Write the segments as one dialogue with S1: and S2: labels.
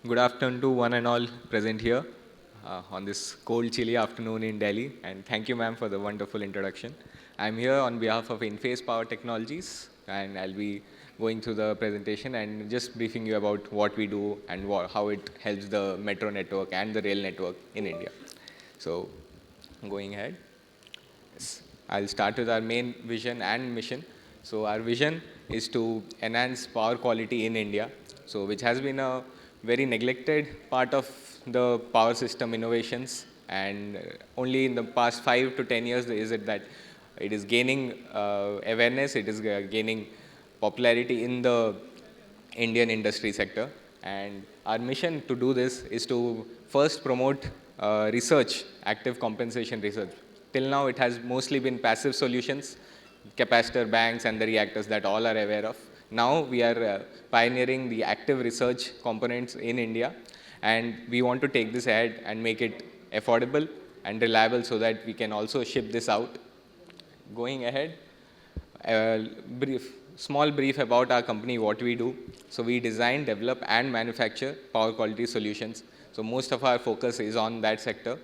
S1: Good afternoon to one and all present here on this cold, chilly afternoon in Delhi. And thank you, ma'am, for the wonderful introduction. I'm here on behalf of InPhase Power Technologies, and I'll be going through the presentation and just briefing you about what we do and how it helps the metro network and the rail network in India. So, going ahead. Yes. I'll start with our main vision and mission. So our vision is to enhance power quality in India, so which has been a very neglected part of the power system innovations, and only in the past 5 to 10 years is it that it is gaining awareness, it is gaining popularity in the Indian industry sector. And our mission to do this is to first promote research, active compensation research. Till now, it has mostly been passive solutions, capacitor banks and the reactors that all are aware of. Now we are pioneering the active research components in India, and we want to take this ahead and make it affordable and reliable so that we can also ship this out. Going ahead, small brief about our company, what we do. So we design, develop, and manufacture power quality solutions. So most of our focus is on that sector.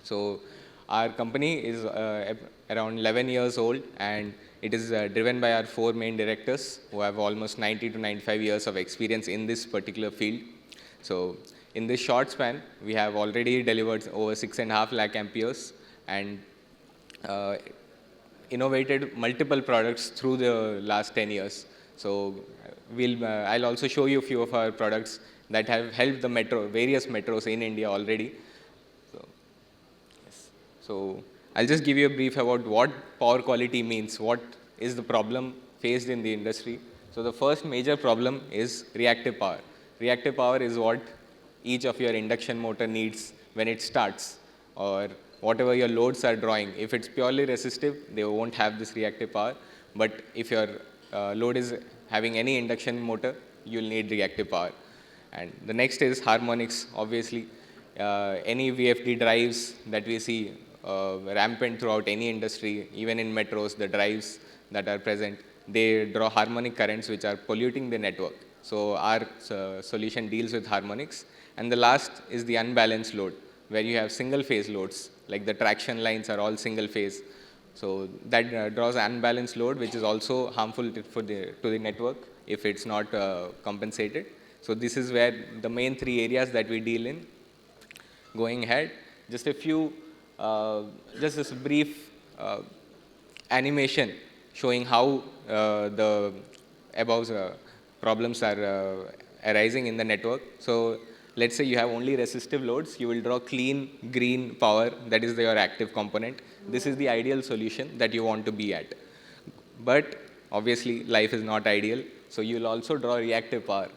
S1: So our company is around 11 years old, and it is driven by our four main directors who have almost 90 to 95 years of experience in this particular field. So in this short span, we have already delivered over 6.5 lakh amperes and uh, innovated multiple products through the last 10 years. So I'll also show you a few of our products that have helped the various metros in India already. So, yes. So I'll just give you a brief about what power quality means, what is the problem faced in the industry. So the first major problem is reactive power. Reactive power is what each of your induction motor needs when it starts, or whatever your loads are drawing. If it's purely resistive, they won't have this reactive power. But if your load is having any induction motor, you'll need reactive power. And the next is harmonics, obviously. Any VFD drives that we see rampant throughout any industry, even in metros, the drives that are present, they draw harmonic currents which are polluting the network. So our solution deals with harmonics. And the last is the unbalanced load, where you have single phase loads, like the traction lines are all single phase. So that draws unbalanced load, which is also harmful to the network if it's not compensated. So this is where the main three areas that we deal in. Going ahead, just a few, just this brief animation showing how the above problems are arising in the network. So let's say you have only resistive loads, you will draw clean green power, that is your active component. This is the ideal solution that you want to be at. But obviously life is not ideal, so you will also draw reactive power.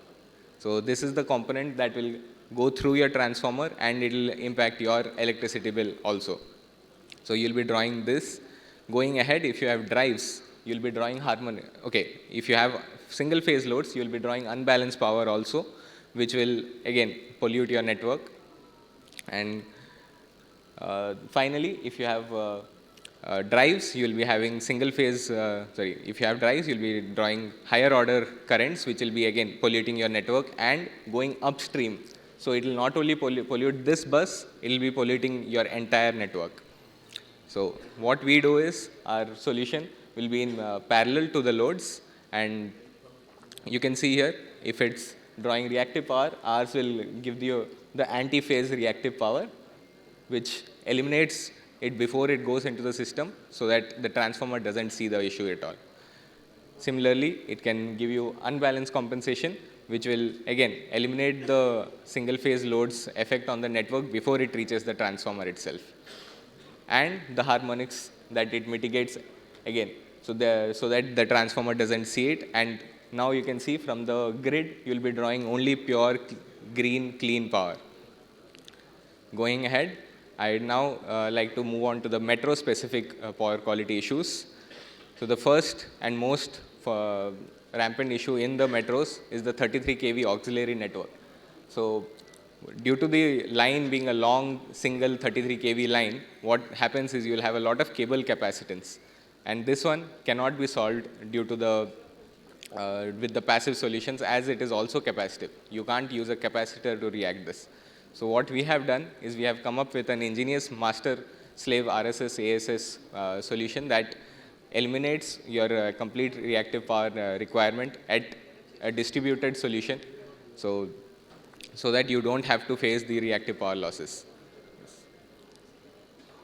S1: So this is the component that will go through your transformer and it will impact your electricity bill also. So you'll be drawing this. Going ahead, if you have drives, you'll be drawing harmonic. Okay, if you have single phase loads, you'll be drawing unbalanced power also, which will again pollute your network. And finally, if you have drives, you'll be having single phase, if you have drives, you'll be drawing higher order currents, which will be again polluting your network and going upstream. So it will not only pollute this bus, it will be polluting your entire network. So what we do is our solution will be in parallel to the loads, and you can see here if it's drawing reactive power, ours will give you the anti-phase reactive power, which eliminates it before it goes into the system so that the transformer doesn't see the issue at all. Similarly, it can give you unbalanced compensation, which will again eliminate the single phase loads effect on the network before it reaches the transformer itself. And the harmonics that it mitigates again, so that the transformer doesn't see it. And now you can see from the grid, you'll be drawing only pure green clean power. Going ahead, I'd now like to move on to the metro specific power quality issues. So the first and most rampant issue in the metros is the 33 kV auxiliary network. So due to the line being a long single 33 kV line, what happens is you'll have a lot of cable capacitance. And this one cannot be solved due to the with the passive solutions, as it is also capacitive. You can't use a capacitor to react this. So what we have done is we have come up with an ingenious master slave RSS ASS solution that eliminates your complete reactive power requirement at a distributed solution, so that you don't have to face the reactive power losses.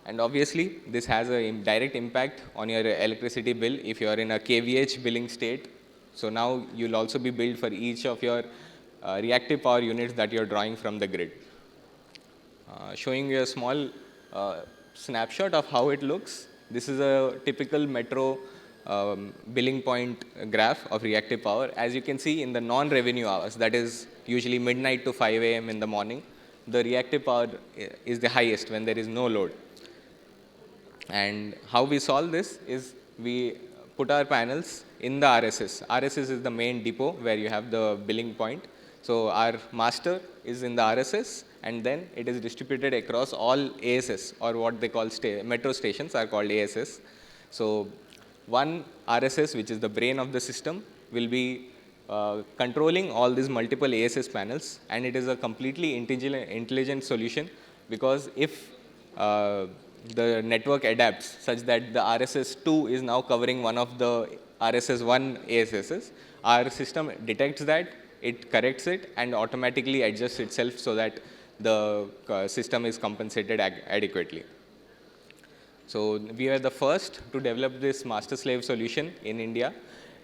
S1: And obviously, this has a direct impact on your electricity bill if you are in a kVH billing state. So now you'll also be billed for each of your reactive power units that you're drawing from the grid. Showing you a small snapshot of how it looks. This is a typical metro billing point graph of reactive power. As you can see, in the non-revenue hours, that is usually midnight to 5 a.m. in the morning, the reactive power is the highest when there is no load. And how we solve this is we put our panels in the RSS. RSS is the main depot where you have the billing point. So our master is in the RSS, and then it is distributed across all ASS, or what they call metro stations are called ASS. So one RSS, which is the brain of the system, will be controlling all these multiple ASS panels, and it is a completely intelligent solution, because if the network adapts such that the RSS2 is now covering one of the RSS1 ASSs, our system detects that, it corrects it, and automatically adjusts itself so that the system is compensated adequately. So we were the first to develop this master-slave solution in India,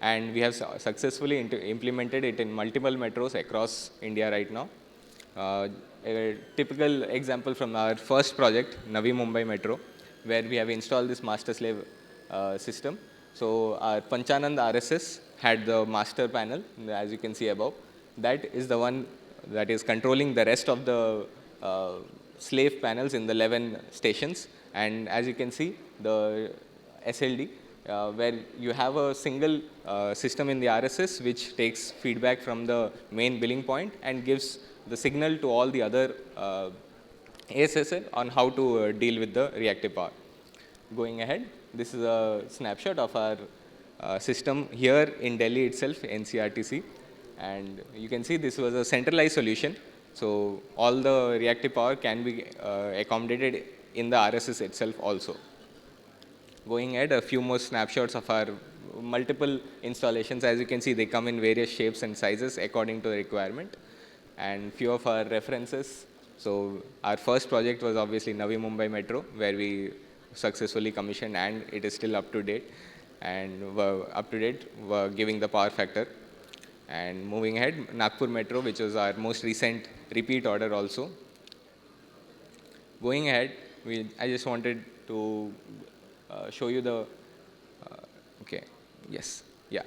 S1: and we have successfully implemented it in multiple metros across India right now. A typical example from our first project, Navi Mumbai Metro, where we have installed this master-slave system. So our Panchanand RSS had the master panel, as you can see above. That is the one that is controlling the rest of the slave panels in the 11 stations. And as you can see, the SLD, where you have a single system in the RSS which takes feedback from the main billing point and gives the signal to all the other ASSL on how to deal with the reactive power. Going ahead, this is a snapshot of our system here in Delhi itself, NCRTC. And you can see this was a centralized solution. So all the reactive power can be accommodated in the RSS itself also. Going ahead, a few more snapshots of our multiple installations. As you can see, they come in various shapes and sizes according to the requirement. And few of our references. So our first project was obviously Navi Mumbai Metro, where we successfully commissioned, and it is still up to date. And we're giving the power factor. And moving ahead, Nagpur Metro, which was our most recent repeat order also. Going ahead, I just wanted to show you the, okay, yes, yeah.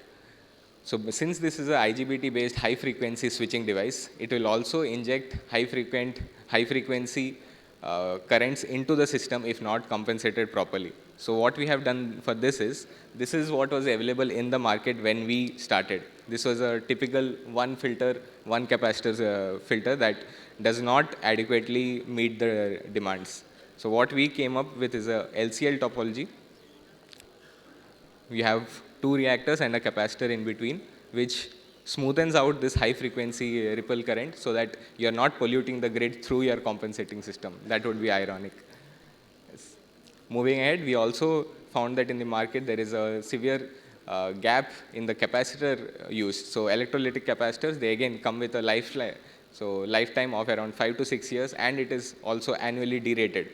S1: So since this is a IGBT-based high-frequency switching device, it will also inject high-frequency currents into the system if not compensated properly. So what we have done for this is what was available in the market when we started. This was a typical one filter, one capacitor filter that does not adequately meet the demands. So what we came up with is a LCL topology. We have two reactors and a capacitor in between, which smoothens out this high frequency ripple current so that you're not polluting the grid through your compensating system. That would be ironic. Yes. Moving ahead, we also found that in the market there is a severe gap in the capacitor used. So electrolytic capacitors, they again come with a lifetime of around 5 to 6 years, and it is also annually derated.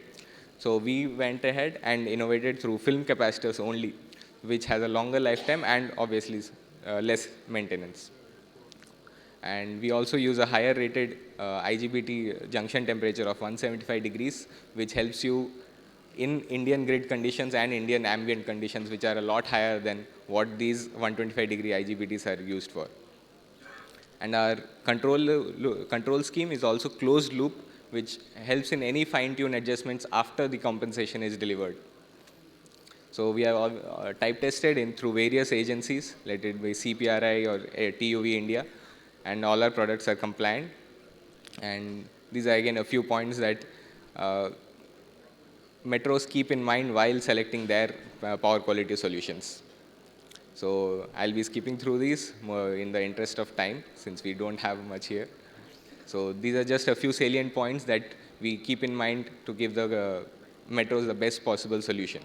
S1: So we went ahead and innovated through film capacitors only, which has a longer lifetime and obviously less maintenance. And we also use a higher rated IGBT junction temperature of 175 degrees, which helps you in Indian grid conditions and Indian ambient conditions, which are a lot higher than what these 125 degree IGBTs are used for. And our control scheme is also closed loop, which helps in any fine-tune adjustments after the compensation is delivered. So we have type tested through various agencies, let it be CPRI or TUV India, and all our products are compliant. And these are again a few points that metros keep in mind while selecting their power quality solutions. So I'll be skipping through these more in the interest of time since we don't have much here. So these are just a few salient points that we keep in mind to give the metros the best possible solution.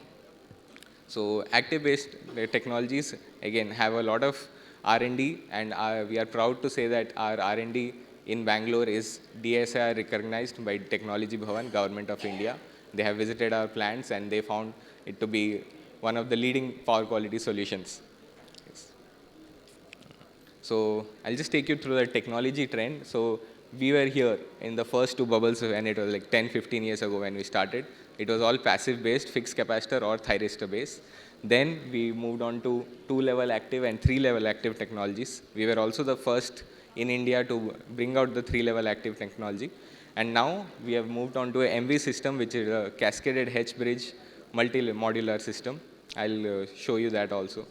S1: So active-based technologies, again, have a lot of R&D, and we are proud to say that our R&D in Bangalore is DSIR recognized by Technology Bhavan, Government of India. They have visited our plants and they found it to be one of the leading power quality solutions. Yes. So I'll just take you through the technology trend. So we were here in the first two bubbles when it was like 10, 15 years ago when we started. It was all passive based, fixed capacitor or thyristor based. Then we moved on to 2-level active and 3-level active technologies. We were also the first in India to bring out the 3-level active technology. And now we have moved on to a MV system, which is a cascaded H-bridge multi-modular system. I'll show you that also.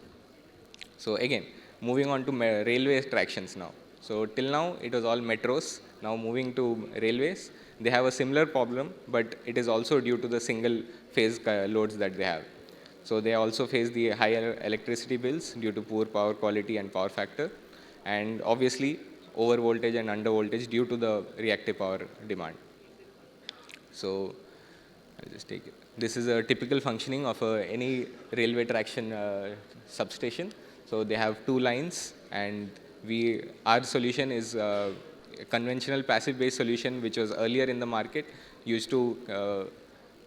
S1: So again, moving on to railway tractions now. So till now, it was all metros. Now moving to railways, they have a similar problem, but it is also due to the single phase loads that they have. So they also face the higher electricity bills due to poor power quality and power factor, and obviously over voltage and under voltage due to the reactive power demand. So I'll just take it. This is a typical functioning of any railway traction substation. So they have two lines, and our solution is a conventional passive-based solution, which was earlier in the market, used to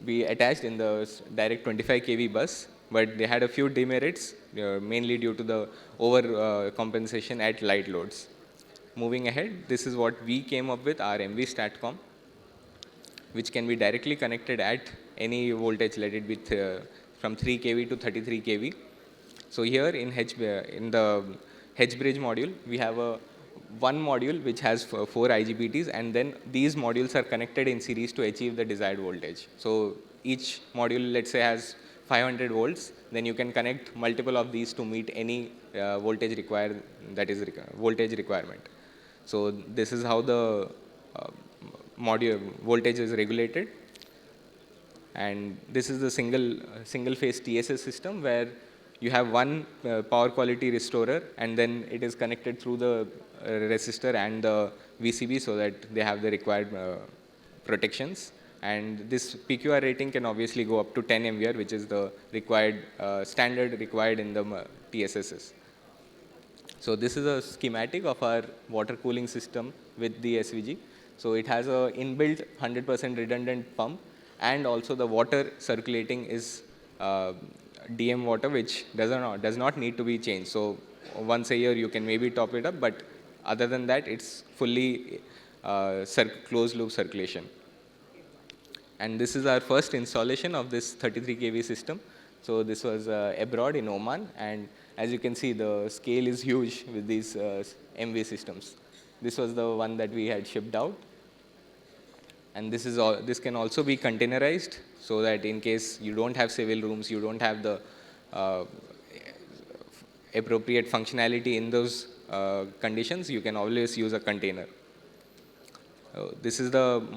S1: be attached in the direct 25 kV bus, but they had a few demerits, mainly due to the over compensation at light loads. Moving ahead, this is what we came up with, our MV Statcom, which can be directly connected at any voltage, let it be from 3 kV to 33 kV. So here in the H-bridge module, we have one module which has 4 IGBTs, and then these modules are connected in series to achieve the desired voltage. So each module, let's say, has 500 volts. Then you can connect multiple of these to meet any voltage voltage requirement. So this is how the module voltage is regulated. And this is the single phase TSS system where you have one power quality restorer, and then it is connected through the resistor and the VCB so that they have the required protections. And this PQR rating can obviously go up to 10 MVR, which is the required standard required in the TSSs. So this is a schematic of our water cooling system with the SVG. So it has a inbuilt 100% redundant pump, and also the water circulating is DM water, which does not need to be changed. So once a year you can maybe top it up, but other than that, it's fully closed loop circulation. And this is our first installation of this 33 kV system. So this was abroad in Oman, and as you can see, the scale is huge with these MV systems. This was the one that we had shipped out. And this can also be containerized so that in case you don't have civil rooms, you don't have the appropriate functionality in those conditions, you can always use a container. This is the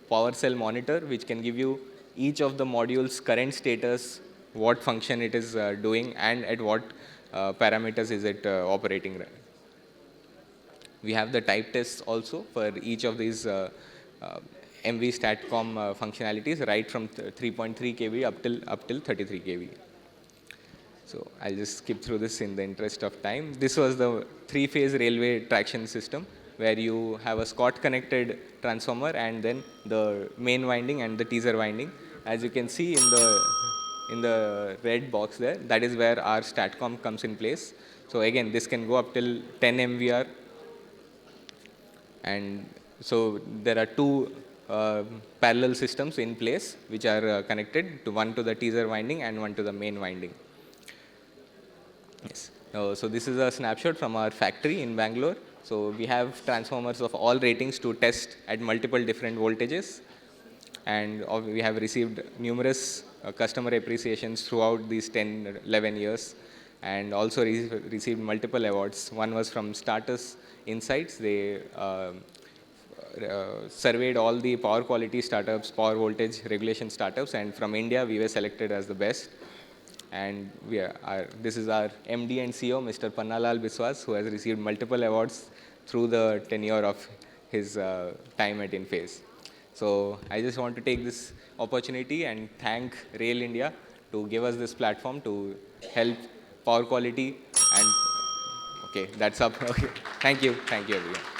S1: power cell monitor, which can give you each of the module's current status, what function it is doing, and at what parameters is it operating. We have the type tests also for each of these MV Statcom functionalities, right from 3.3 kV up till 33 kV. So I'll just skip through this in the interest of time. This was the 3-phase railway traction system, where you have a Scott connected transformer and then the main winding and the teaser winding. As you can see in the red box there, that is where our Statcom comes in place. So again, this can go up till 10 MVR. And so there are two parallel systems in place which are connected, one to the teaser winding and one to the main winding. Yes. So this is a snapshot from our factory in Bangalore. So we have transformers of all ratings to test at multiple different voltages. And we have received numerous customer appreciations throughout these 10, 11 years, and also received multiple awards. One was from Status Insights. They surveyed all the power quality startups, power voltage regulation startups, and from India we were selected as the best. And this is our MD and CEO, Mr. Pannalal Biswas, who has received multiple awards through the tenure of his time at InPhase. So I just want to take this opportunity and thank Rail India to give us this platform to help power quality. And okay, that's up. Okay, thank you everyone.